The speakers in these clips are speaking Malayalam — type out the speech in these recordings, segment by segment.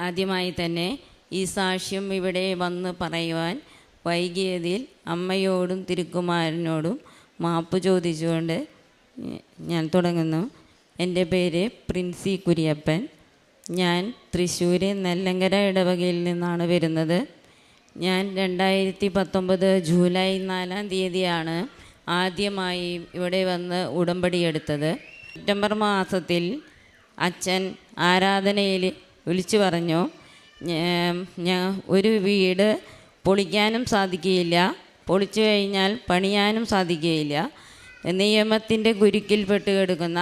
ആദ്യമായി തന്നെ ഈ സാക്ഷ്യം ഇവിടെ വന്ന് പറയുവാൻ വൈകിയതിൽ അമ്മയോടും തിരുക്കുമാരനോടും മാപ്പ് ചോദിച്ചുകൊണ്ട് ഞാൻ തുടങ്ങുന്നു. എൻ്റെ പേര് പ്രിൻസി കുര്യപ്പൻ. ഞാൻ തൃശ്ശൂർ നെല്ലങ്കര ഇടവകയിൽ നിന്നാണ് വരുന്നത്. ഞാൻ 2019 ജൂലൈ 4-ാം തീയതിയാണ് ആദ്യമായി ഇവിടെ വന്ന് ഉടമ്പടി എടുത്തത്. സെപ്റ്റംബർ മാസത്തിൽ അച്ഛൻ ആരാധനയിൽ വിളിച്ചു പറഞ്ഞു, ഒരു വീട് പൊളിക്കാനും സാധിക്കുകയില്ല, പൊളിച്ചു കഴിഞ്ഞാൽ പണിയാനും സാധിക്കുകയില്ല, നിയമത്തിൻ്റെ കുരുക്കിൽപ്പെട്ട് കിടക്കുന്ന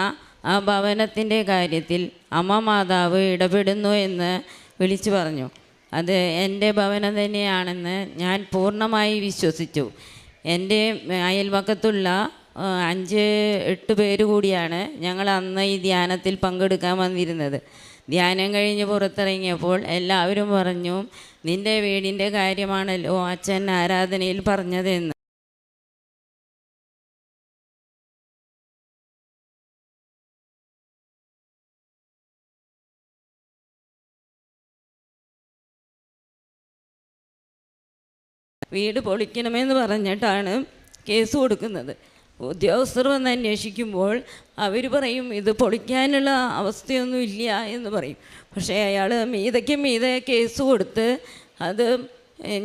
ആ ഭവനത്തിൻ്റെ കാര്യത്തിൽ അമ്മ മാതാവ് ഇടപെടുന്നു എന്ന് വിളിച്ചു പറഞ്ഞു. അത് എൻ്റെ ഭവനം തന്നെയാണെന്ന് ഞാൻ പൂർണ്ണമായി വിശ്വസിച്ചു. എൻ്റെ അയൽവക്കത്തുള്ള 5-8 പേര് കൂടിയാണ് ഞങ്ങൾ അന്ന് ഈ ധ്യാനത്തിൽ പങ്കെടുക്കാൻ വന്നിരുന്നത്. ധ്യാനം കഴിഞ്ഞ് പുറത്തിറങ്ങിയപ്പോൾ എല്ലാവരും പറഞ്ഞു, നിൻ്റെ വീടിൻ്റെ കാര്യമാണല്ലോ അച്ഛൻ ആരാധനയിൽ പറഞ്ഞതെന്ന്. വീട് പൊളിക്കണമെന്ന് പറഞ്ഞിട്ടാണ് കേസ് കൊടുക്കുന്നത്. ഉദ്യോഗസ്ഥർ വന്ന് അന്വേഷിക്കുമ്പോൾ അവർ പറയും ഇത് പൊളിക്കാനുള്ള അവസ്ഥയൊന്നുമില്ല എന്ന് പറയും. പക്ഷേ അയാൾ മീതയ്ക്ക് മീതെ കേസ് കൊടുത്ത് അത്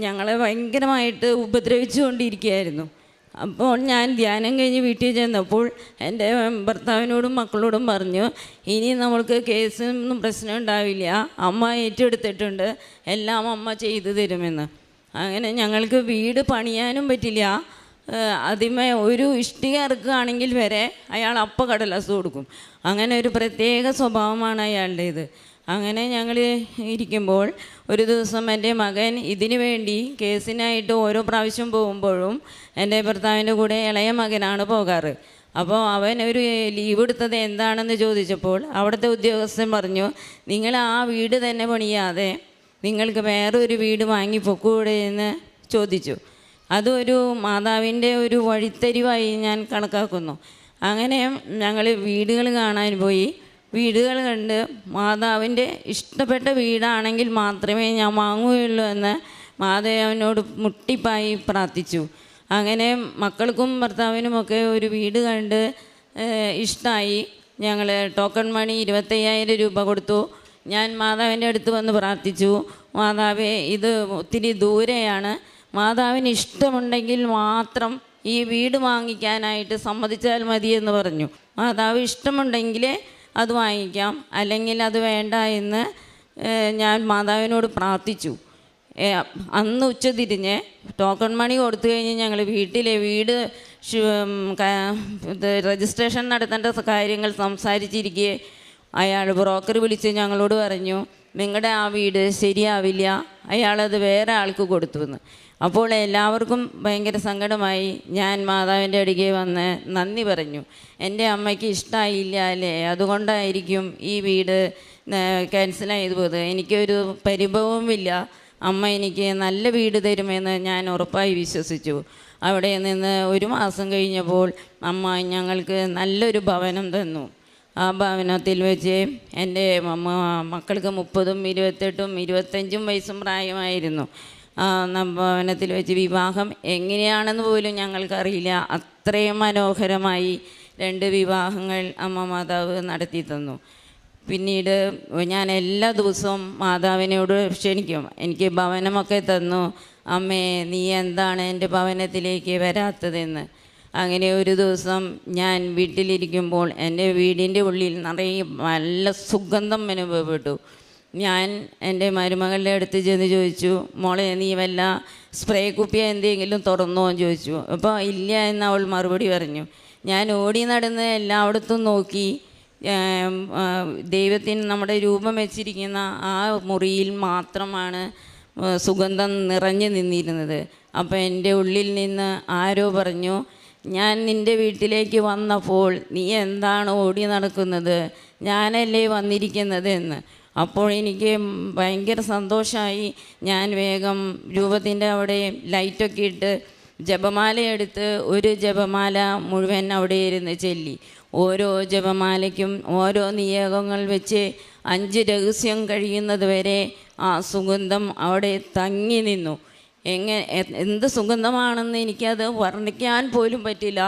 ഞങ്ങളെ ഭയങ്കരമായിട്ട് ഉപദ്രവിച്ചു കൊണ്ടിരിക്കുകയായിരുന്നു. അപ്പോൾ ഞാൻ ധ്യാനം കഴിഞ്ഞ് വീട്ടിൽ ചെന്നപ്പോൾ എൻ്റെ ഭർത്താവിനോടും മക്കളോടും പറഞ്ഞു, ഇനി നമ്മൾക്ക് കേസൊന്നും പ്രശ്നം ഉണ്ടാവില്ല, അമ്മ ഏറ്റെടുത്തിട്ടുണ്ട്, എല്ലാം അമ്മ ചെയ്തു തരുമെന്ന്. അങ്ങനെ ഞങ്ങൾക്ക് വീട് പണിയാനും പറ്റില്ല. ആദ്യമേ ഒരു ഇഷ്ടിക ഇറക്കുകയാണെങ്കിൽ വരെ അയാൾ അപ്പം കടലാസ് കൊടുക്കും. അങ്ങനെ ഒരു പ്രത്യേക സ്വഭാവമാണ് അയാളുടേത്. അങ്ങനെ ഞങ്ങൾ ഇരിക്കുമ്പോൾ ഒരു ദിവസം എൻ്റെ മകൻ ഇതിനു വേണ്ടി കേസിനായിട്ട് ഓരോ പ്രാവശ്യം പോകുമ്പോഴും എൻ്റെ ഭർത്താവിൻ്റെ കൂടെ ഇളയ മകനാണ് പോകാറ്. അപ്പോൾ അവൻ ഒരു ലീവ് എടുത്തത് എന്താണെന്ന് ചോദിച്ചപ്പോൾ അവിടുത്തെ ഉദ്യോഗസ്ഥൻ പറഞ്ഞു, നിങ്ങൾ ആ വീട് തന്നെ പണിയാതെ നിങ്ങൾക്ക് വേറൊരു വീട് വാങ്ങി പൊക്കൂടെ എന്ന് ചോദിച്ചു. അതൊരു മാതാവിൻ്റെ ഒരു വഴിത്തരിവായി ഞാൻ കണക്കാക്കുന്നു. അങ്ങനെ ഞങ്ങൾ വീടുകൾ കാണാൻ പോയി. വീടുകൾ കണ്ട് മാതാവിൻ്റെ ഇഷ്ടപ്പെട്ട വീടാണെങ്കിൽ മാത്രമേ ഞാൻ വാങ്ങുകയുള്ളൂ എന്ന് മാതാവിനോട് മുട്ടിപ്പായി പ്രാർത്ഥിച്ചു. അങ്ങനെ മക്കൾക്കും ഭർത്താവിനുമൊക്കെ ഒരു വീട് കണ്ട് ഇഷ്ടമായി. ഞങ്ങൾ ടോക്കൺ മണി 25,000 രൂപ കൊടുത്തു. ഞാൻ മാതാവിൻ്റെ അടുത്ത് വന്ന് പ്രാർത്ഥിച്ചു, മാതാവേ ഇത് ഒത്തിരി ദൂരെയാണ്, മാതാവിന് ഇഷ്ടമുണ്ടെങ്കിൽ മാത്രം ഈ വീട് വാങ്ങിക്കാനായിട്ട് സമ്മതിച്ചാൽ മതി എന്ന് പറഞ്ഞു. മാതാവ് ഇഷ്ടമുണ്ടെങ്കിൽ അത് വാങ്ങിക്കാം, അല്ലെങ്കിൽ അത് വേണ്ട എന്ന് ഞാൻ മാതാവിനോട് പ്രാർത്ഥിച്ചു. അന്ന് ഉച്ചതിരിഞ്ഞ് ടോക്കൺ മണി കൊടുത്തു കഴിഞ്ഞ് ഞങ്ങൾ വീട്ടിലെ വീട് രജിസ്ട്രേഷൻ നടത്തേണ്ട കാര്യങ്ങൾ സംസാരിച്ചിരിക്കെ അയാൾ ബ്രോക്കർ വിളിച്ച് ഞങ്ങളോട് പറഞ്ഞു, നിങ്ങളുടെ ആ വീട് ശരിയാവില്ല, അയാളത് വേറെ ആൾക്ക് കൊടുത്തു എന്ന്. അപ്പോൾ എല്ലാവർക്കും ഭയങ്കര സങ്കടമായി. ഞാൻ മാതാവിൻ്റെ അടുക്കൽ വന്ന് നന്ദി പറഞ്ഞു. എൻ്റെ അമ്മയ്ക്ക് ഇഷ്ടമായില്ല അല്ലേ, അതുകൊണ്ടായിരിക്കും ഈ വീട് ക്യാൻസലായത് പോയത്. എനിക്കൊരു പരിഭവവുമില്ല, അമ്മ എനിക്ക് നല്ല വീട് തരുമെന്ന് ഞാൻ ഉറപ്പായി വിശ്വസിച്ചു. അവിടെ നിന്ന് 1 മാസം കഴിഞ്ഞപ്പോൾ അമ്മ ഞങ്ങൾക്ക് നല്ലൊരു ഭവനം തന്നു. ആ ഭവനത്തിൽ വെച്ച് എൻ്റെ മക്കൾക്ക് 30, 28, 25 വയസ്സും പ്രായമായിരുന്നു. ഭവനത്തിൽ വെച്ച് വിവാഹം എങ്ങനെയാണെന്ന് പോലും ഞങ്ങൾക്കറിയില്ല. അത്രയും മനോഹരമായി 2 വിവാഹങ്ങൾ അമ്മ മാതാവ് നടത്തി തന്നു. പിന്നീട് ഞാൻ എല്ലാ ദിവസവും മാതാവിനോട് ക്ഷണിക്കും, എനിക്ക് ഭവനമൊക്കെ തന്നു, അമ്മേ നീ എന്താണ് എൻ്റെ ഭവനത്തിലേക്ക് വരാത്തതെന്ന്. അങ്ങനെ ഒരു ദിവസം ഞാൻ വീട്ടിലിരിക്കുമ്പോൾ എൻ്റെ വീടിൻ്റെ ഉള്ളിൽ നിറയെ നല്ല സുഗന്ധം അനുഭവപ്പെട്ടു. ഞാൻ എൻ്റെ മരുമകളുടെ അടുത്ത് ചെന്ന് ചോദിച്ചു, മോളെ നീ വല്ല സ്പ്രേ കുപ്പി എന്തെങ്കിലും തുറന്നോ എന്ന് ചോദിച്ചു. അപ്പോൾ ഇല്ല എന്ന് അവൾ മറുപടി പറഞ്ഞു. ഞാൻ ഓടി നടന്ന് എല്ലായിടത്തും നോക്കി. ദൈവത്തിന് നമ്മുടെ രൂപം വെച്ചിരിക്കുന്ന ആ മുറിയിൽ മാത്രമാണ് സുഗന്ധം നിറഞ്ഞു നിന്നിരുന്നത്. അപ്പോൾ എൻ്റെ ഉള്ളിൽ നിന്ന് ആരോ പറഞ്ഞു, ഞാൻ നിൻ്റെ വീട്ടിലേക്ക് വന്നപ്പോൾ നീ എന്താണ് ഓടി നടക്കുന്നത്, ഞാനല്ലേ വന്നിരിക്കുന്നത് എന്ന്. അപ്പോൾ എനിക്ക് ഭയങ്കര സന്തോഷമായി. ഞാൻ വേഗം രൂപത്തിൻ്റെ അവിടെ ലൈറ്റൊക്കെ ഇട്ട് ജപമാലയെടുത്ത് ഒരു ജപമാല മുഴുവൻ അവിടെ ഇരുന്ന് ചൊല്ലി. ഓരോ ജപമാലയ്ക്കും ഓരോ നിയോഗങ്ങൾ വെച്ച് 5 രഹസ്യം കഴിയുന്നത് വരെ ആ സുഗന്ധം അവിടെ തങ്ങി നിന്നു. എന്ത് സുഗന്ധമാണെന്ന് എനിക്കത് വർണ്ണിക്കാൻ പോലും പറ്റില്ല.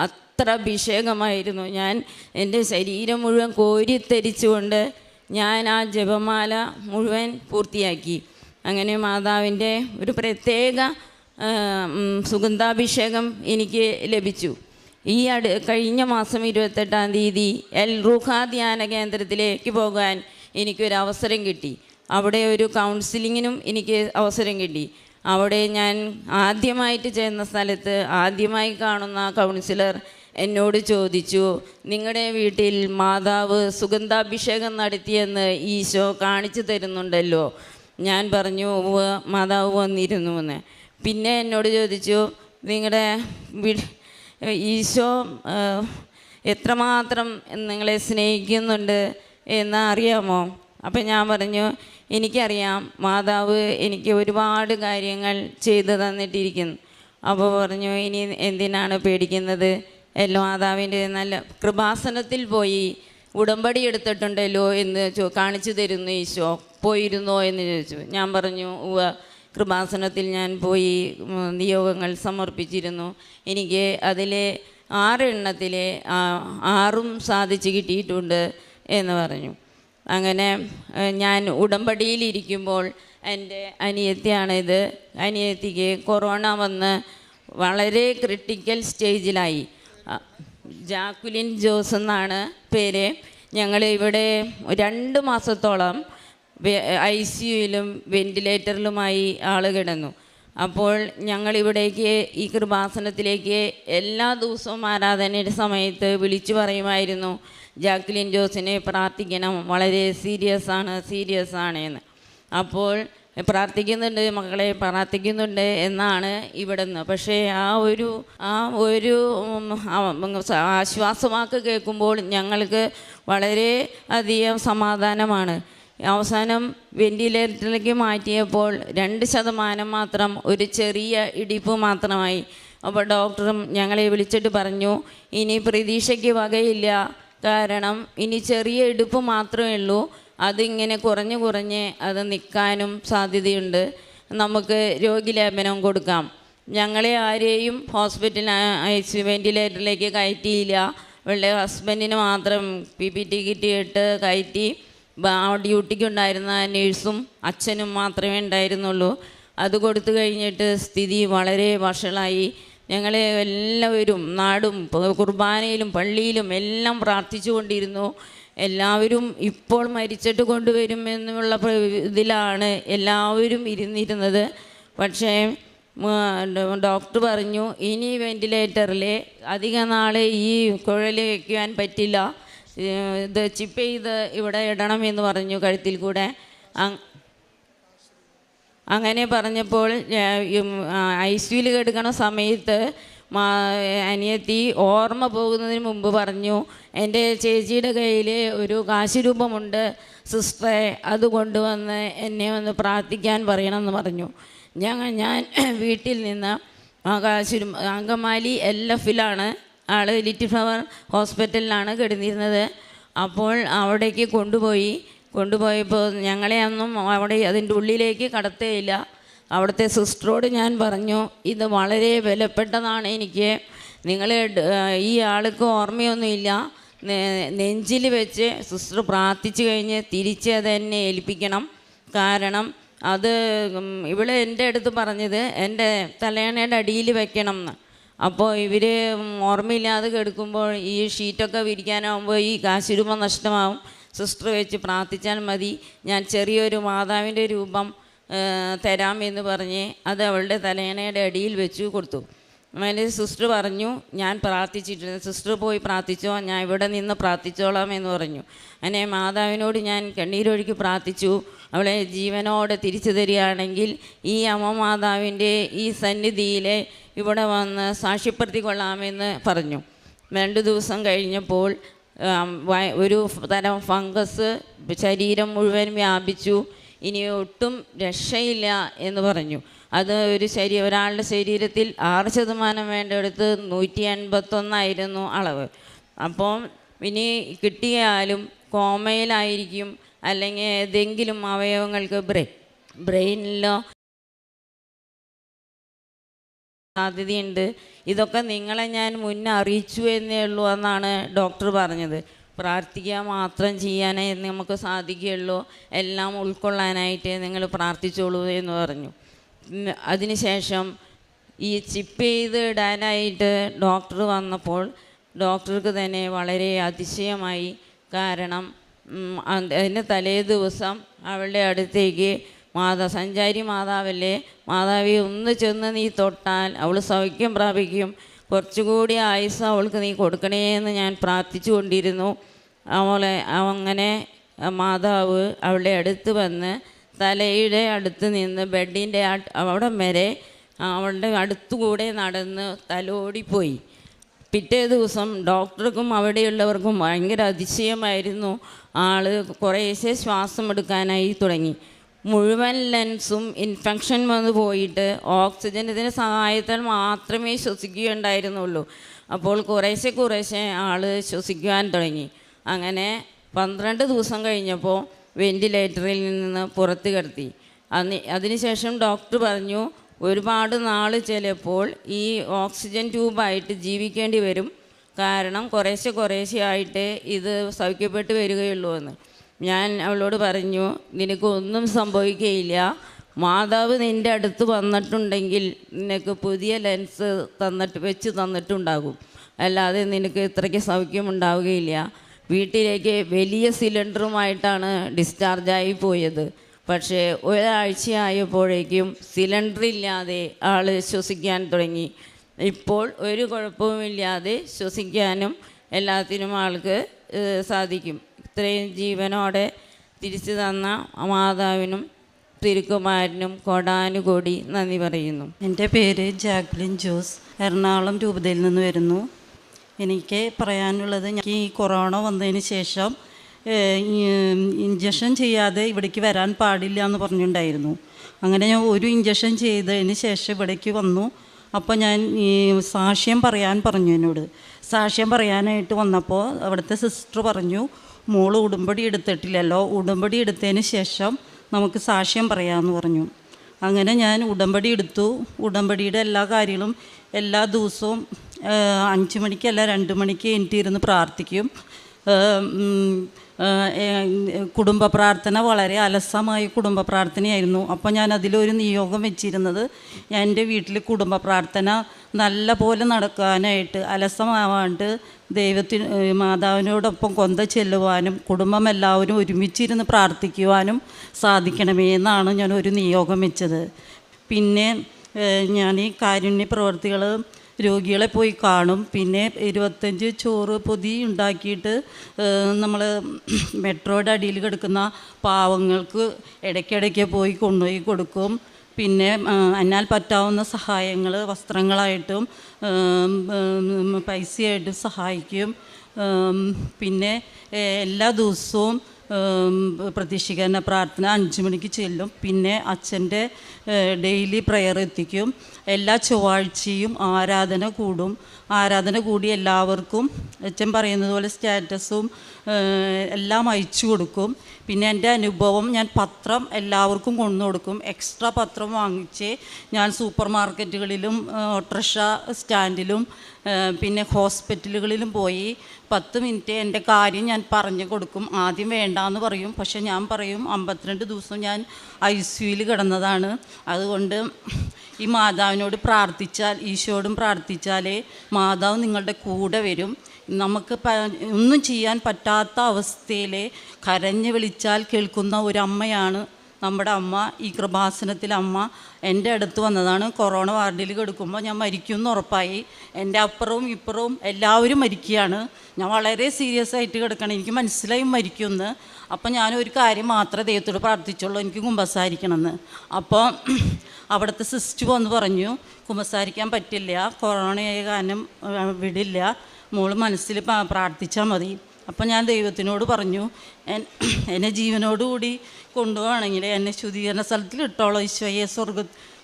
അത്ര അഭിഷേകമായിരുന്നു. ഞാൻ എൻ്റെ ശരീരം മുഴുവൻ കോരിത്തരിച്ചുകൊണ്ട് ഞാൻ ആ ജപമാല മുഴുവൻ പൂർത്തിയാക്കി. അങ്ങനെ മാതാവിൻ്റെ ഒരു പ്രത്യേക സുഗന്ധാഭിഷേകം എനിക്ക് ലഭിച്ചു. കഴിഞ്ഞ മാസം 28-ാം തീയതി എൽ റൂഹ ധ്യാന കേന്ദ്രത്തിലേക്ക് പോകാൻ എനിക്കൊരവസരം കിട്ടി. അവിടെ ഒരു കൗൺസിലിങ്ങിനും എനിക്ക് അവസരം കിട്ടി. അവിടെ ഞാൻ ആദ്യമായിട്ട് ചെന്ന സ്ഥലത്ത് ആദ്യമായി കാണുന്ന കൗൺസിലർ എന്നോട് ചോദിച്ചു, നിങ്ങളുടെ വീട്ടിൽ മാതാവ് സുഗന്ധാഭിഷേകം നടത്തിയെന്ന് ഈശോ കാണിച്ചു തരുന്നുണ്ടല്ലോ. ഞാൻ പറഞ്ഞു, മാതാവ് വന്നിരുന്നു എന്ന്. പിന്നെ എന്നോട് ചോദിച്ചു, നിങ്ങളുടെ ഈശോ എത്രമാത്രം നിങ്ങളെ സ്നേഹിക്കുന്നുണ്ട് എന്ന് അറിയാമോ? അപ്പം ഞാൻ പറഞ്ഞു, എനിക്കറിയാം, മാതാവ് എനിക്ക് ഒരുപാട് കാര്യങ്ങൾ ചെയ്തു തന്നിട്ടിരിക്കുന്നു. അപ്പോൾ പറഞ്ഞു, ഇനി എന്തിനാണ് പേടിക്കുന്നത്? മാതാവിൻ്റെ നല്ല കൃപാസനത്തിൽ പോയി ഉടമ്പടി എടുത്തിട്ടുണ്ടല്ലോ എന്ന് കാണിച്ചു തരുന്നു ഈശോ. പോയിരുന്നോ എന്ന് ചോദിച്ചു. ഞാൻ പറഞ്ഞു, കൃപാസനത്തിൽ ഞാൻ പോയി നിയോഗങ്ങൾ സമർപ്പിച്ചിരുന്നു. എനിക്ക് അതിലെ 6 എണ്ണത്തിലെ 6ഉം സാധിച്ചു കിട്ടിയിട്ടുണ്ട് എന്ന് പറഞ്ഞു. അങ്ങനെ ഞാൻ ഉടമ്പടിയിലിരിക്കുമ്പോൾ എൻ്റെ അനിയത്തിയാണിത്. അനിയത്തിക്ക് കൊറോണ വന്ന് വളരെ ക്രിട്ടിക്കൽ സ്റ്റേജിലായി. ജാക്കുലിൻ ജോസ് എന്നാണ് പേര്. ഞങ്ങൾ ഇവിടെ 2 മാസത്തോളം ICUയിലും വെൻറ്റിലേറ്ററിലുമായി ആൾ കിടന്നു. അപ്പോൾ ഞങ്ങളിവിടേക്ക് ഈ കൃപാസനത്തിലേക്ക് എല്ലാ ദിവസവും ആരാധനയുടെ സമയത്ത് വിളിച്ചു പറയുമായിരുന്നു, ജാക്ലിൻ ജോസിനെ പ്രാർത്ഥിക്കണം, വളരെ സീരിയസ് ആണ് എന്ന്. അപ്പോൾ പ്രാർത്ഥിക്കുന്നുണ്ട് മക്കളെ, പ്രാർത്ഥിക്കുന്നുണ്ട് എന്നാണ് ഇവിടുന്ന്. പക്ഷേ ആ ഒരു ആശ്വാസവാക്ക് കേൾക്കുമ്പോൾ ഞങ്ങൾക്ക് വളരെ അധികം സമാധാനമാണ്. അവസാനം വെൻറ്റിലേറ്ററിലേക്ക് മാറ്റിയപ്പോൾ 2% മാത്രം, ഒരു ചെറിയ ഇടിപ്പ് മാത്രമായി. അപ്പോൾ ഡോക്ടറും ഞങ്ങളെ വിളിച്ചിട്ട് പറഞ്ഞു, ഇനി പ്രതീക്ഷയ്ക്ക് വകയില്ല, കാരണം ഇനി ചെറിയ ഇടിപ്പ് മാത്രമേ ഉള്ളൂ, അതിങ്ങനെ കുറഞ്ഞ് അത് നിൽക്കാനും സാധ്യതയുണ്ട്, നമുക്ക് രോഗിലേപനം കൊടുക്കാം. ഞങ്ങളെ ആരെയും ഹോസ്പിറ്റൽ വെൻറ്റിലേറ്ററിലേക്ക് കയറ്റിയില്ല. ഹസ്ബൻഡിന് മാത്രം PPT കിറ്റ് ഇട്ട് കയറ്റി. ഡ്യൂട്ടിക്കുണ്ടായിരുന്ന നേഴ്സും അച്ഛനും മാത്രമേ ഉണ്ടായിരുന്നുള്ളൂ. അത് കൊടുത്തു കഴിഞ്ഞിട്ട് സ്ഥിതി വളരെ വഷളായി. ഞങ്ങളെ എല്ലാവരും നാടും കുർബാനയിലും പള്ളിയിലും എല്ലാം പ്രാർത്ഥിച്ചു കൊണ്ടിരുന്നു. എല്ലാവരും ഇപ്പോൾ മരിച്ചിട്ട് കൊണ്ടുവരുമെന്നുള്ള ഇതിലാണ് എല്ലാവരും ഇരുന്നിരുന്നത്. പക്ഷേ ഡോക്ടർ പറഞ്ഞു, ഇനി വെൻറ്റിലേറ്ററിൽ അധിക നാൾ ഈ കുഴൽ വയ്ക്കുവാൻ പറ്റില്ല, ഇത് ചിപ്പ് ചെയ്ത് ഇവിടെ ഇടണമെന്ന് പറഞ്ഞു, കഴുത്തിൽ കൂടെ. അങ്ങനെ പറഞ്ഞപ്പോൾ ICUയിൽ കിടക്കണ സമയത്ത് അനിയത്തി ഓർമ്മ പോകുന്നതിന് മുമ്പ് പറഞ്ഞു, എൻ്റെ ചേച്ചിയുടെ കയ്യിൽ ഒരു കാശുരൂപമുണ്ട് സിസ്റ്ററെ, അത് കൊണ്ടുവന്ന് എന്നെ ഒന്ന് പ്രാർത്ഥിക്കാൻ പറയണമെന്ന് പറഞ്ഞു. ഞാൻ വീട്ടിൽ നിന്ന് അങ്കമാലി LFലാണ് ആൾ, ലിറ്റിൽ ഫ്ലവർ ഹോസ്പിറ്റലിലാണ് കിടന്നിരുന്നത്. അപ്പോൾ അവിടേക്ക് കൊണ്ടുപോയപ്പോൾ ഞങ്ങളെ ഒന്നും അവിടെ അതിൻ്റെ ഉള്ളിലേക്ക് കടത്തുകയില്ല. അവിടുത്തെ സിസ്റ്ററോട് ഞാൻ പറഞ്ഞു, ഇത് വളരെ വിലപ്പെട്ടതാണ് എനിക്ക്, നിങ്ങൾ ഈ ആൾക്ക് ഓർമ്മയൊന്നുമില്ല, നെഞ്ചിൽ വെച്ച് സിസ്റ്റർ പ്രാർത്ഥിച്ചു കഴിഞ്ഞ് തിരിച്ച് അതെന്നെ ഏൽപ്പിക്കണം. കാരണം അത് ഇവിടെ എൻ്റെ അടുത്ത് പറഞ്ഞത് എൻ്റെ തലയണയുടെ അടിയിൽ വെക്കണം എന്ന്. അപ്പോൾ ഇവർ ഓർമ്മയില്ലാതെ കെടുക്കുമ്പോൾ ഈ ഷീറ്റൊക്കെ വിരിക്കാനാകുമ്പോൾ ഈ കാശുരൂപം നഷ്ടമാവും, സിസ്റ്റർ വെച്ച് പ്രാർത്ഥിച്ചാൽ മതി, ഞാൻ ചെറിയൊരു മാതാവിൻ്റെ രൂപം തരാമെന്ന് പറഞ്ഞ് അത് അവളുടെ തലയണയുടെ അടിയിൽ വെച്ച് കൊടുത്തു. അതിന് സിസ്റ്റർ പറഞ്ഞു, ഞാൻ പ്രാർത്ഥിച്ചിട്ടുണ്ട്, സിസ്റ്റർ പോയി പ്രാർത്ഥിച്ചോ, ഞാൻ ഇവിടെ നിന്ന് പ്രാർത്ഥിച്ചോളാം എന്ന് പറഞ്ഞു. അങ്ങനെ മാതാവിനോട് ഞാൻ കണ്ണീരൊഴുക്കി പ്രാർത്ഥിച്ചു, അവളെ ജീവനോടെ തിരിച്ചു തരികയാണെങ്കിൽ ഈ അമ്മ മാതാവിൻ്റെ ഈ സന്നിധിയിൽ ഇവിടെ വന്ന് സാക്ഷ്യപ്പെടുത്തിക്കൊള്ളാമെന്ന് പറഞ്ഞു. 2 ദിവസം കഴിഞ്ഞപ്പോൾ ഒരു തരം ഫംഗസ് ശരീരം മുഴുവൻ വ്യാപിച്ചു, ഇനി ഒട്ടും രക്ഷയില്ല എന്ന് പറഞ്ഞു. അത് ഒരാളുടെ ശരീരത്തിൽ 6% വേണ്ടടുത്ത് 181 അളവ്. അപ്പോൾ ഇനി കിട്ടിയാലും കോമയിലായിരിക്കും, അല്ലെങ്കിൽ ഏതെങ്കിലും അവയവങ്ങൾക്ക് ബ്രെയിനിലോ സാധ്യതയുണ്ട്. ഇതൊക്കെ നിങ്ങളെ ഞാൻ മുന്നേ അറിയിച്ചു എന്നേ ഉള്ളൂ എന്നാണ് ഡോക്ടർ പറഞ്ഞത്. പ്രാർത്ഥിക്കുക മാത്രം ചെയ്യാനേ നമുക്ക് സാധിക്കുകയുള്ളൂ, എല്ലാം ഉൾക്കൊള്ളാനായിട്ട് നിങ്ങൾ പ്രാർത്ഥിച്ചോളൂ എന്ന് പറഞ്ഞു. അതിനുശേഷം ഈ ചിപ്പ് ചെയ്ത് ഇടാനായിട്ട് ഡോക്ടർ വന്നപ്പോൾ ഡോക്ടർക്ക് തന്നെ വളരെ അതിശയമായി. കാരണം അതിൻ്റെ തലേ ദിവസം അവളുടെ അടുത്തേക്ക് സഞ്ചാരി മാതാവല്ലേ, മാതാവി ഒന്ന് ചെന്ന് നീ തൊട്ടാൽ അവൾ സൗഖ്യം പ്രാപിക്കും, കുറച്ചുകൂടി ആയുസ് അവൾക്ക് നീ കൊടുക്കണേ എന്ന് ഞാൻ പ്രാർത്ഥിച്ചു കൊണ്ടിരുന്നു. അങ്ങനെ മാതാവ് അവളുടെ അടുത്ത് വന്ന് തലയുടെ അടുത്ത് നിന്ന് ബെഡിൻ്റെ അവിടം വരെ അവളുടെ അടുത്തുകൂടെ നടന്ന് തലോടിപ്പോയി. പിറ്റേ ദിവസം ഡോക്ടർക്കും അവിടെയുള്ളവർക്കും ഭയങ്കര അതിശയമായിരുന്നു. ആൾ കുറേശ്ശെ ശ്വാസം എടുക്കാനായി തുടങ്ങി. മുഴുവൻ ലെൻസും ഇൻഫെക്ഷൻ വന്നു പോയിട്ട് ഓക്സിജൻ്റെ സഹായത്താൽ മാത്രമേ ശ്വസിക്കുകയുണ്ടായിരുന്നുള്ളൂ. അപ്പോൾ കുറേശ്ശെ ആൾ ശ്വസിക്കുവാൻ തുടങ്ങി. അങ്ങനെ 12 ദിവസം കഴിഞ്ഞപ്പോൾ വെൻറ്റിലേറ്ററിൽ നിന്ന് പുറത്ത് കിടത്തി. അതിനുശേഷം ഡോക്ടർ പറഞ്ഞു, ഒരുപാട് നാൾ ചിലപ്പോൾ ഈ ഓക്സിജൻ ട്യൂബായിട്ട് ജീവിക്കേണ്ടി വരും, കാരണം കുറേശ്ശെ ആയിട്ട് ഇത് സൗഖ്യപ്പെട്ട് വരികയുള്ളൂ എന്ന്. ഞാൻ അവളോട് പറഞ്ഞു, നിനക്കൊന്നും സംഭവിക്കുകയില്ല, മാതാവ് നിൻ്റെ അടുത്ത് വന്നിട്ടുണ്ടെങ്കിൽ നിനക്ക് പുതിയ ലെൻസ് വെച്ച് തന്നിട്ടുണ്ടാകും, അല്ലാതെ നിനക്ക് ഇത്രയ്ക്ക് സൗഖ്യമുണ്ടാവുകയില്ല. വീട്ടിലേക്ക് വലിയ സിലിണ്ടറുമായിട്ടാണ് ഡിസ്ചാർജായി പോയത്. പക്ഷേ ഒരാഴ്ചയായപ്പോഴേക്കും സിലിണ്ടറില്ലാതെ ആൾ ശ്വസിക്കാൻ തുടങ്ങി. ഇപ്പോൾ ഒരു കുഴപ്പവുമില്ലാതെ ശ്വസിക്കാനും എല്ലാത്തിനും ആൾക്ക് സാധിക്കും. ഇത്രയും ജീവനോടെ തിരിച്ചു തന്ന മാതാവിനും തിരുക്കുമാരനും കോടാനുകോടി നന്ദി പറയുന്നു. എൻ്റെ പേര് ജാക്ലിൻ ജോസ്, എറണാകുളം രൂപതയിൽ നിന്ന് വരുന്നു. എനിക്ക് പറയാനുള്ളത്, ഈ കൊറോണ വന്നതിന് ശേഷം ഇഞ്ചക്ഷൻ ചെയ്യാതെ ഇവിടേക്ക് വരാൻ പാടില്ല എന്ന് പറഞ്ഞിട്ടുണ്ടായിരുന്നു. അങ്ങനെ ഞാൻ ഒരു ഇഞ്ചക്ഷൻ ചെയ്തതിന് ശേഷം ഇവിടേക്ക് വന്നു. അപ്പോൾ ഞാൻ ഈ സാക്ഷ്യം പറയാൻ പറഞ്ഞു. എന്നോട് സാക്ഷ്യം പറയാനായിട്ട് വന്നപ്പോൾ അവിടുത്തെ സിസ്റ്റർ പറഞ്ഞു, മോള് ഉടമ്പടി എടുത്തിട്ടില്ലല്ലോ, ഉടമ്പടി എടുത്തതിന് ശേഷം നമുക്ക് സാക്ഷ്യം പറയാമെന്ന് പറഞ്ഞു. അങ്ങനെ ഞാൻ ഉടമ്പടി എടുത്തു. ഉടമ്പടിയുടെ എല്ലാ കാര്യങ്ങളും എല്ലാ ദിവസവും 5 മണിക്കല്ല 2 മണിക്ക് എനിക്കിരുന്ന് പ്രാർത്ഥിക്കും. കുടുംബ പ്രാർത്ഥന വളരെ അലസമായ കുടുംബ പ്രാർത്ഥനയായിരുന്നു. അപ്പോൾ ഞാൻ അതിലൊരു നിയോഗം വെച്ചിരുന്നത്, എൻ്റെ വീട്ടിൽ കുടുംബ പ്രാർത്ഥന നല്ല പോലെ നടക്കാനായിട്ട്, അലസമാവാണ്ട് മാതാവിനോടൊപ്പം കൊന്ത ചെല്ലുവാനും കുടുംബം എല്ലാവരും ഒരുമിച്ചിരുന്ന് പ്രാർത്ഥിക്കുവാനും സാധിക്കണമേ എന്നാണ് ഞാൻ ഒരു നിയോഗം വെച്ചത്. പിന്നെ ഞാൻ ഈ കാരുണ്യ പ്രവർത്തികൾ രോഗികളെ പോയി കാണും. പിന്നെ 25 ചോറ് പൊതി ഉണ്ടാക്കിയിട്ട് നമ്മൾ മെട്രോയുടെ അടിയിൽ കിടക്കുന്ന പാവങ്ങൾക്ക് ഇടയ്ക്കിടയ്ക്ക് പോയി കൊണ്ടുപോയി കൊടുക്കും. പിന്നെ എന്നാൽ പറ്റാവുന്ന സഹായങ്ങൾ വസ്ത്രങ്ങളായിട്ടും പൈസയായിട്ടും സഹായിക്കും. പിന്നെ എല്ലാ ദിവസവും പ്രതീക്ഷിക്കുന്ന പ്രാർത്ഥന 5 മണിക്ക് ചെല്ലും. പിന്നെ അച്ഛൻ്റെ ഡെയിലി പ്രയർ എത്തിക്കും. എല്ലാ ചൊവ്വാഴ്ചയും ആരാധന കൂടും. ആരാധന കൂടി എല്ലാവർക്കും അച്ഛൻ പറയുന്നത് പോലെ സ്റ്റാറ്റസും എല്ലാം അയച്ചു കൊടുക്കും. പിന്നെ എൻ്റെ അനുഭവം, ഞാൻ പത്രം എല്ലാവർക്കും കൊണ്ടു കൊടുക്കും. എക്സ്ട്രാ പത്രം വാങ്ങിച്ച് ഞാൻ സൂപ്പർ മാർക്കറ്റുകളിലും ഓട്ടോറിക്ഷ സ്റ്റാൻഡിലും പിന്നെ ഹോസ്പിറ്റലുകളിലും പോയി 10 മിനിറ്റ് എൻ്റെ കാര്യം ഞാൻ പറഞ്ഞു കൊടുക്കും. ആദ്യം വേണ്ടാന്ന് പറയും, പക്ഷെ ഞാൻ പറയും 52 ദിവസം ഞാൻ ICUയിൽ കിടന്നതാണ്. അതുകൊണ്ട് ഈ മാതാവിനോട് പ്രാർത്ഥിച്ചാൽ, ഈശോയോടും പ്രാർത്ഥിച്ചാലേ മാതാവ് നിങ്ങളുടെ കൂടെ വരും. നമുക്ക് ഒന്നും ചെയ്യാൻ പറ്റാത്ത അവസ്ഥയിൽ കരഞ്ഞ് വിളിച്ചാൽ കേൾക്കുന്ന ഒരമ്മയാണ് നമ്മുടെ അമ്മ. ഈ കൃപാസനത്തിലെ അമ്മ എൻ്റെ അടുത്ത് വന്നതാണ്. കൊറോണ വാർഡിൽ കിടക്കുമ്പോൾ ഞാൻ മരിക്കുമെന്ന് ഉറപ്പായി. എൻ്റെ അപ്പുറവും ഇപ്പുറവും എല്ലാവരും മരിക്കുകയാണ്. ഞാൻ വളരെ സീരിയസ് ആയിട്ട് കിടക്കണം. എനിക്ക് മനസ്സിലായും മരിക്കുമെന്ന്. അപ്പോൾ ഞാനൊരു കാര്യം മാത്രമേ ദൈവത്തോട് പ്രാർത്ഥിച്ചുള്ളൂ, എനിക്ക് കുമ്പസാരിക്കണമെന്ന്. അപ്പോൾ അവിടുത്തെ സിസ്റ്റർ വന്ന് പറഞ്ഞു, കുമ്പസാരിക്കാൻ പറ്റില്ല, കൊറോണയായ കാരണം വിടില്ല, മോള് മനസ്സിൽ പ്രാർത്ഥിച്ചാൽ മതി. അപ്പം ഞാൻ ദൈവത്തിനോട് പറഞ്ഞു, എന്നെ ജീവനോടുകൂടി കൊണ്ടുപോകണമെങ്കിൽ എന്നെ ശുദ്ധീകരണ സ്ഥലത്തിൽ ഇട്ടോളൂ ഈശോയെ,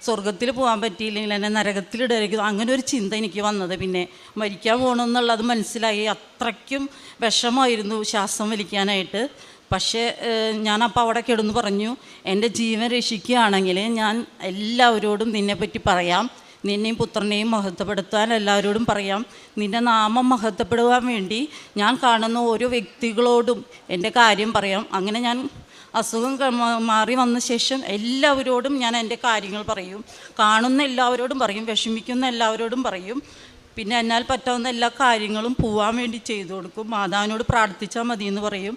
സ്വർഗത്തിൽ പോകാൻ പറ്റിയില്ലെങ്കിൽ എന്നെ നരകത്തിലിടായിരിക്കും, അങ്ങനെ ഒരു ചിന്ത എനിക്ക് വന്നത്. പിന്നെ മരിക്കാൻ പോകണമെന്നുള്ളത് മനസ്സിലായി. അത്രയ്ക്കും വിഷമമായിരുന്നു ശ്വാസം വലിക്കാനായിട്ട്. പക്ഷേ ഞാനപ്പോൾ അവിടെ കിടന്ന് പറഞ്ഞു, എൻ്റെ ജീവൻ രക്ഷിക്കുകയാണെങ്കിൽ ഞാൻ എല്ലാവരോടും നിന്നെപ്പറ്റി പറയാം, നിന്നെയും പുത്രനെയും മഹത്വപ്പെടുത്താൻ എല്ലാവരോടും പറയാം, നിൻ്റെ നാമം മഹത്വപ്പെടുവാൻ വേണ്ടി ഞാൻ കാണുന്ന ഓരോ വ്യക്തികളോടും എൻ്റെ കാര്യം പറയാം. അങ്ങനെ ഞാൻ അസുഖം മാറി വന്ന ശേഷം എല്ലാവരോടും ഞാൻ എൻ്റെ കാര്യങ്ങൾ പറയും, കാണുന്ന എല്ലാവരോടും പറയും, വിഷമിക്കുന്ന എല്ലാവരോടും പറയും. പിന്നെ എന്നാൽ പറ്റാവുന്ന എല്ലാ കാര്യങ്ങളും പോവാൻ വേണ്ടി ചെയ്തു കൊടുക്കും. മാതാവിനോട് പ്രാർത്ഥിച്ചാൽ മതി എന്ന് പറയും.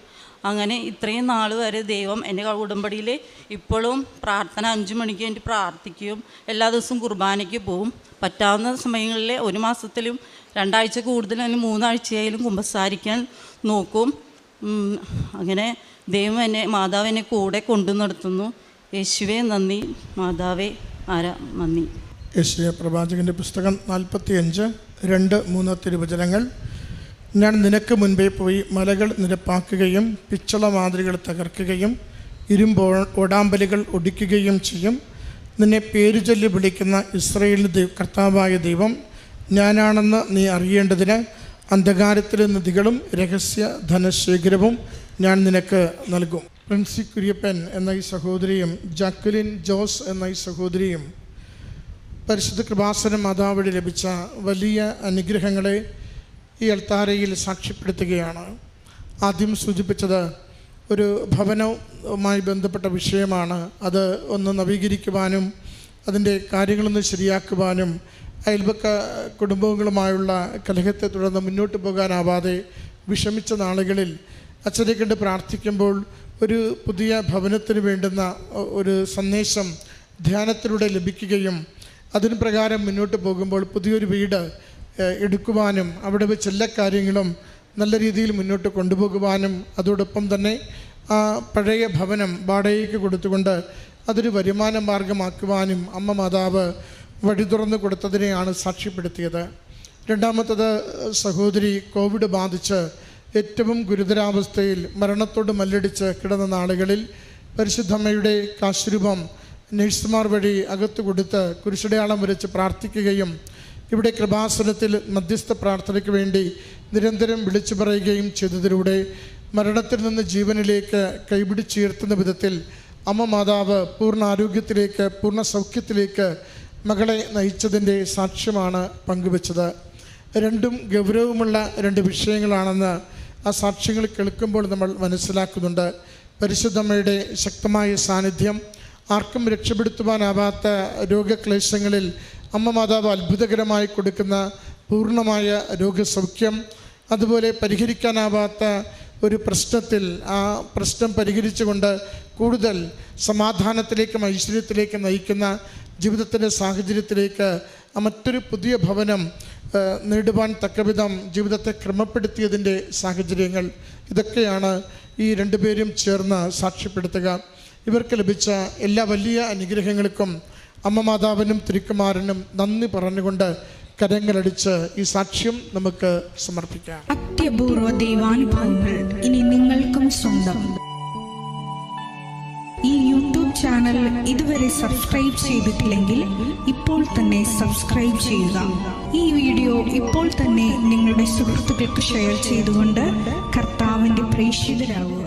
അങ്ങനെ ഇത്രയും നാൾ വരെ ദൈവം എൻ്റെ ഉടമ്പടിയിൽ ഇപ്പോഴും പ്രാർത്ഥന 5 മണിക്ക് വേണ്ടി പ്രാർത്ഥിക്കും. എല്ലാ ദിവസവും കുർബാനയ്ക്ക് പോവും. പറ്റാവുന്ന സമയങ്ങളിൽ 1 മാസത്തിലും 2 ആഴ്ച കൂടുതലും 3 ആഴ്ചയായാലും കുമ്പസാരിക്കാൻ നോക്കും. അങ്ങനെ ദൈവം മാതാവ് എന്നെ കൂടെ കൊണ്ടു നടത്തുന്നു. യേശുവേ നന്ദി, മാതാവേ നന്ദി. യെശയ്യാ പ്രവാചകൻ്റെ പുസ്തകം 45:2-3 തിരുവചനങ്ങൾ. ഞാൻ നിനക്ക് മുൻപേ പോയി മലകൾ നിരപ്പാക്കുകയും പിച്ചള മാതിരികൾ തകർക്കുകയും ഓടാമ്പലുകൾ ഒടിക്കുകയും ചെയ്യും. നിന്നെ പേര് ചൊല്ലി വിളിക്കുന്ന ഇസ്രായേലിൻ്റെ കർത്താവായ ദൈവം ഞാനാണെന്ന് നീ അറിയേണ്ടതിന് അന്ധകാരത്തിലെ നദികളും രഹസ്യ ധനശേഖരവും ഞാൻ നിനക്ക് നൽകും. പ്രിൻസി കുര്യപ്പൻ എന്ന ഈ സഹോദരിയും ജാക്വലിൻ ജോസ് എന്ന ഈ സഹോദരിയും പരിശുദ്ധ കൃപാസന മാതാവ് വഴി ലഭിച്ച വലിയ അനുഗ്രഹങ്ങളെ ഈ അൾത്താരയിൽ സാക്ഷ്യപ്പെടുത്തുകയാണ്. ആദ്യം സൂചിപ്പിച്ചത് ഒരു ഭവനവുമായി ബന്ധപ്പെട്ട വിഷയമാണ്. അത് ഒന്ന് നവീകരിക്കുവാനും അതിൻ്റെ കാര്യങ്ങളൊന്ന് ശരിയാക്കുവാനും അയൽപക്ക കുടുംബങ്ങളുമായുള്ള കലഹത്തെ തുടർന്ന് മുന്നോട്ട് പോകാനാവാതെ വിഷമിച്ച നാളുകളിൽ അച്ഛനെ കണ്ട് പ്രാർത്ഥിക്കുമ്പോൾ ഒരു പുതിയ ഭവനത്തിന് വേണ്ടുന്ന ഒരു സന്ദേശം ധ്യാനത്തിലൂടെ ലഭിക്കുകയും അതിന് പ്രകാരം മുന്നോട്ട് പോകുമ്പോൾ പുതിയൊരു വീട് എടുക്കുവാനും അവിടെ വെച്ച് എല്ലാ കാര്യങ്ങളും നല്ല രീതിയിൽ മുന്നോട്ട് കൊണ്ടുപോകുവാനും അതോടൊപ്പം തന്നെ ആ പഴയ ഭവനം വാടകയ്ക്ക് കൊടുത്തുകൊണ്ട് അതൊരു വരുമാന മാർഗമാക്കുവാനും അമ്മ മാതാവ് വഴി തുറന്നു കൊടുത്തതിനെയാണ് സാക്ഷ്യപ്പെടുത്തിയത്. രണ്ടാമത്തത് സഹോദരി കോവിഡ് ബാധിച്ച് ഏറ്റവും ഗുരുതരാവസ്ഥയിൽ മരണത്തോട് മല്ലടിച്ച് കിടന്ന നാളുകളിൽ പരിശുദ്ധമ്മയുടെ കാശുരൂപം നഴ്സുമാർ വഴി അകത്തു കൊടുത്ത് കുരിശടയാളം വരച്ച് പ്രാർത്ഥിക്കുകയും ഇവിടെ കൃപാസനത്തിൽ മധ്യസ്ഥ പ്രാർത്ഥനയ്ക്ക് വേണ്ടി നിരന്തരം വിളിച്ചു പറയുകയും ചെയ്തതിലൂടെ മരണത്തിൽ നിന്ന് ജീവനിലേക്ക് കൈപിടിച്ചുയർത്തുന്ന വിധത്തിൽ അമ്മ മാതാവ് പൂർണ്ണ ആരോഗ്യത്തിലേക്ക് പൂർണ്ണ സൗഖ്യത്തിലേക്ക് മകളെ നയിച്ചതിൻ്റെ സാക്ഷ്യമാണ് പങ്കുവച്ചത്. രണ്ടും ഗൗരവമുള്ള 2 വിഷയങ്ങളാണെന്ന് ആ സാക്ഷ്യങ്ങൾ കേൾക്കുമ്പോൾ നമ്മൾ മനസ്സിലാക്കുന്നുണ്ട്. പരിശുദ്ധമ്മയുടെ ശക്തമായ സാന്നിധ്യം, ആർക്കും രക്ഷപ്പെടുത്തുവാനാവാത്ത രോഗക്ലേശങ്ങളിൽ അമ്മ മാതാവ് അത്ഭുതകരമായി കൊടുക്കുന്ന പൂർണ്ണമായ രോഗസൗഖ്യം, അതുപോലെ പരിഹരിക്കാനാവാത്ത ഒരു പ്രശ്നത്തിൽ ആ പ്രശ്നം പരിഹരിച്ചുകൊണ്ട് കൂടുതൽ സമാധാനത്തിലേക്കും ഐശ്വര്യത്തിലേക്കും നയിക്കുന്ന ജീവിതത്തിൻ്റെ സാഹചര്യത്തിലേക്ക് മറ്റൊരു പുതിയ ഭവനം നേടുവാൻ തക്കവിധം ജീവിതത്തെ ക്രമപ്പെടുത്തിയതിൻ്റെ സാഹചര്യങ്ങൾ, ഇതൊക്കെയാണ് ഈ 2 പേരും ചേർന്ന് സാക്ഷ്യപ്പെടുത്തുക. ഇവർക്ക് ലഭിച്ച എല്ലാ വലിയ അനുഗ്രഹങ്ങൾക്കും അമ്മ മാതാവിനും തിരുക്കുമാരനും നന്ദി പറഞ്ഞുകൊണ്ട് കരങ്ങളടിച്ച് ഈ സാക്ഷ്യം നമുക്ക് സമർപ്പിക്കാം. അത്യപൂർവ ദൈവാനുഭവങ്ങൾ ഇനി നിങ്ങൾക്കും സ്വന്തം. ഈ യൂട്യൂബ് ചാനൽ ഇതുവരെ സബ്സ്ക്രൈബ് ചെയ്തിട്ടില്ലെങ്കിൽ ഇപ്പോൾ തന്നെ സബ്സ്ക്രൈബ് ചെയ്യുക. ഈ വീഡിയോ ഇപ്പോൾ തന്നെ നിങ്ങളുടെ സുഹൃത്തുക്കൾക്ക് ഷെയർ ചെയ്തുകൊണ്ട് കർത്താവിൻ്റെ പ്രേക്ഷിതരാകുക.